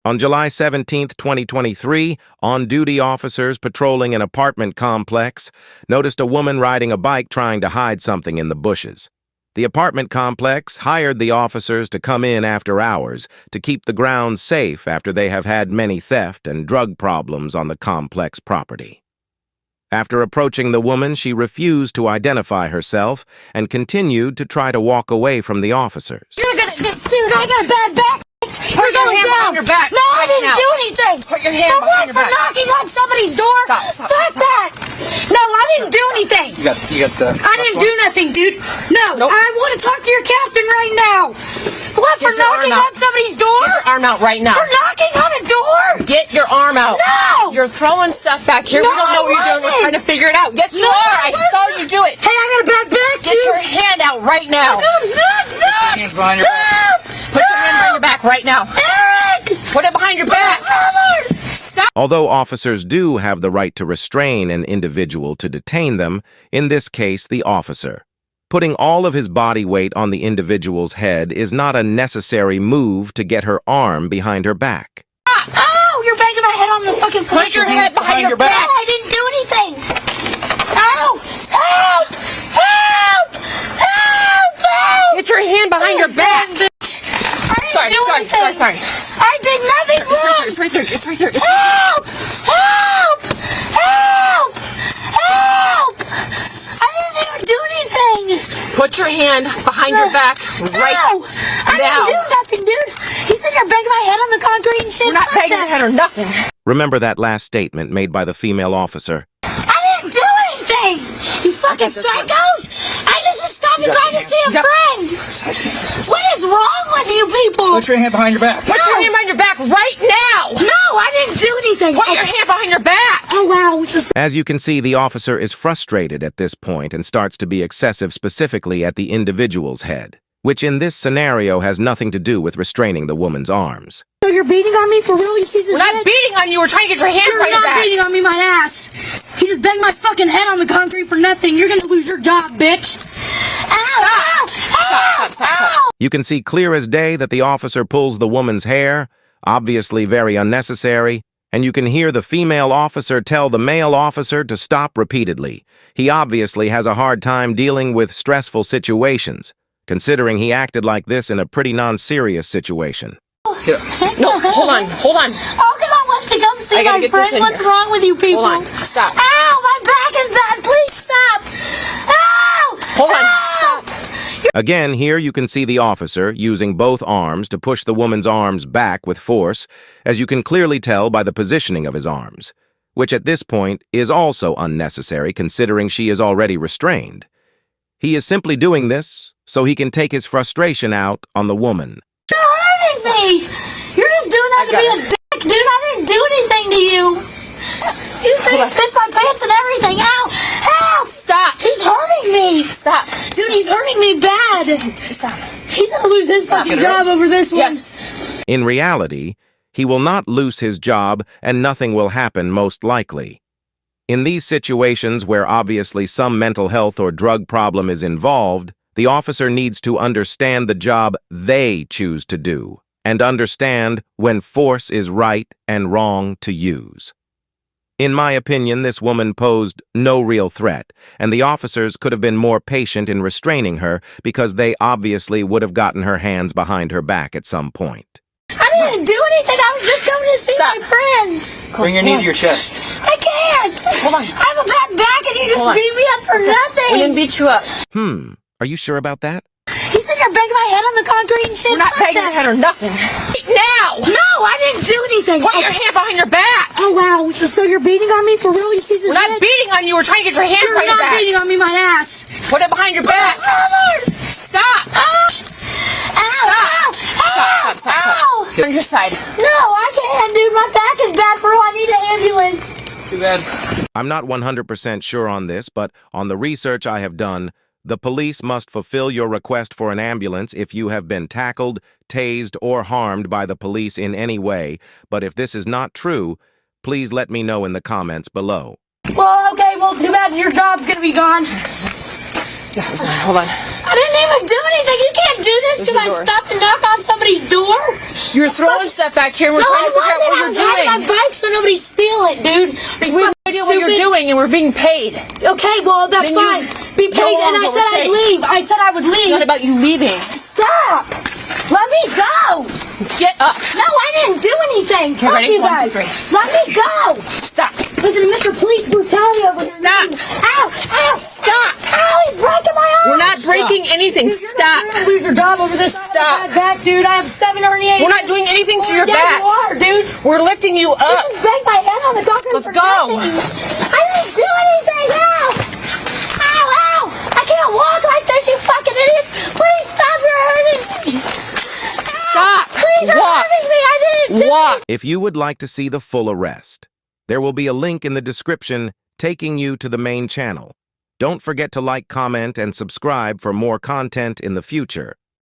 On July 17, 2023, on-duty officers patrolling an apartment complex noticed a woman riding a bike trying to hide something in the bushes. The apartment complex hired the officers to come in after hours to keep the grounds safe after they have had many theft and drug problems on the complex property. After approaching the woman, she refused to identify herself and continued to try to walk away from the officers. You're gonna get sued. I got a bad back. Put your hand behind your back. No, I didn't do anything. Put your hand behind your back. For knocking on somebody's door. Stop. Fuck that. No, I didn't do anything. You got the. I didn't do nothing, dude. No, Nope. I want to talk to your captain right now. What, for knocking on somebody's door? Get your arm out right now. For knocking on a door? Get your arm out. No. You're throwing stuff back here. No, We don't know what you're doing. I We're trying to figure it out. Yes, you No, are. I I saw wasn't. you do it. Hey, I got a bad back, Get dude. your hand out right now. Hands behind your back. Put your hand behind your back right now. Eric! Put it behind your back. Stop. Although officers do have the right to restrain an individual to detain them, in this case, the officer. Putting all of his body weight on the individual's head is not a necessary move to get her arm behind her back. Oh, you're banging my head on the fucking floor. Put your head behind your back. No, I didn't do anything. Ow! Help! Help! Help! Help! Get your hand behind your back. I didn't do anything. Sorry. I did nothing wrong. It's right there. Help! Help! Help! Help! I didn't even do anything. Put your hand behind your back right No, I now. didn't do nothing, dude. He said you're banging my head on the concrete and shit. We're not Fuck banging that. your head or nothing. Remember that last statement made by the female officer. I didn't do anything! You fucking this one. psychos! I just was stopping by to see a Yep. friend! What is wrong with you people? Put your hand behind your back. Put your hand behind your back right now. No, I didn't do anything! Put your hand behind your back. Oh wow, As you can see, the officer is frustrated at this point and starts to be excessive specifically at the individual's head, which in this scenario has nothing to do with restraining the woman's arms. So you're beating on me for real, you piece of We're shit? not beating on you. We're trying to get your hands You're behind your not back. beating on me, my ass! He just banged my fucking head on the concrete for nothing. You're gonna lose your job, bitch! Ow! Ow! Ow! Stop. Ow! You can see clear as day that the officer pulls the woman's hair, obviously very unnecessary, and you can hear the female officer tell the male officer to stop repeatedly. He obviously has a hard time dealing with stressful situations, considering he acted like this in a pretty non-serious situation. No, hold on. Oh, because I went to come see I gotta my get this friend. in What's here. wrong with you people? Hold on. Stop. Ow! My back is bad. Please stop! Ow! Hold on. Ow! Stop. Again, here you can see the officer using both arms to push the woman's arms back with force, as you can clearly tell by the positioning of his arms, which at this point is also unnecessary considering she is already restrained. He is simply doing this so he can take his frustration out on the woman. You're hurting me! You're just doing that to be a dick, dude! I didn't do anything to you! You just made me piss my pants and everything! Ow! Help! Stop. He's hurting me! Stop. Dude, he's hurting me bad! Stop. He's gonna lose his fucking job over this one! Yes. In reality, he will not lose his job and nothing will happen most likely. In these situations where obviously some mental health or drug problem is involved, the officer needs to understand the job they choose to do and understand when force is right and wrong to use. In my opinion, this woman posed no real threat, and the officers could have been more patient in restraining her because they obviously would have gotten her hands behind her back at some point. I didn't do anything! I was just coming to see my friends! Bring your knee to your chest. I can't! Hold on. I have a bad back and you just Hold on. beat me up for nothing! We didn't beat you up. Are you sure about that? He said you're banging my head on the concrete and shit! We're not Fuck banging your that. head or nothing. Now. No, I didn't do anything! Put your hand behind your back. Oh wow, so you're beating on me for real, you piece of We're not shit? beating on you. We're trying to get your hands You're behind your not back. beating on me, my ass! Put it behind your back. Brother! Stop. Ow! Ow! Stop. Ow! On your side. No, I can't, dude. My back is bad for real. I need an ambulance. Too bad. I'm not 100% sure on this, but on the research I have done, the police must fulfill your request for an ambulance if you have been tackled, tased, or harmed by the police in any way. But if this is not true, please let me know in the comments below. Well, okay. Well, too bad your job's gonna be gone. Hold on. I didn't even do anything. You can't do this This because is I yours. stopped to knock on somebody's door? You're throwing stuff back here and we're No, trying I to figure out wasn't. I what was you're hiding my doing. bike so nobody steal it, dude. We have no idea what you're doing and we're being paid. Okay, well, that's Then you fine. Be go paid, on and I what said we're I'd saying. leave. I said I would It's leave. not about you leaving. Stop! Let me go! Get up. No, I didn't do anything. Fuck ready? you 1, guys. 2, 3. Let me go! Stop. Listen to Mr. Police brutality over here. Stop. Ow! Ow! Stop. Ow! He's breaking my arm! We're not breaking anything. Dude, you're Stop. gonna lose your job over this. Stop. I have a bad back, dude. I have 788. We're not doing anything to your yeah, back. you are, dude. We're lifting you You up. just banged my head on the doctor. Let's go. I didn't do anything. Ow! Ow! Ow! I can't walk like this, you fucking idiots. Please stop. You're hurting me. Stop. Please, you're Walk. hurting me. I didn't do Walk. If you would like to see the full arrest, there will be a link in the description taking you to the main channel. Don't forget to like, comment, and subscribe for more content in the future.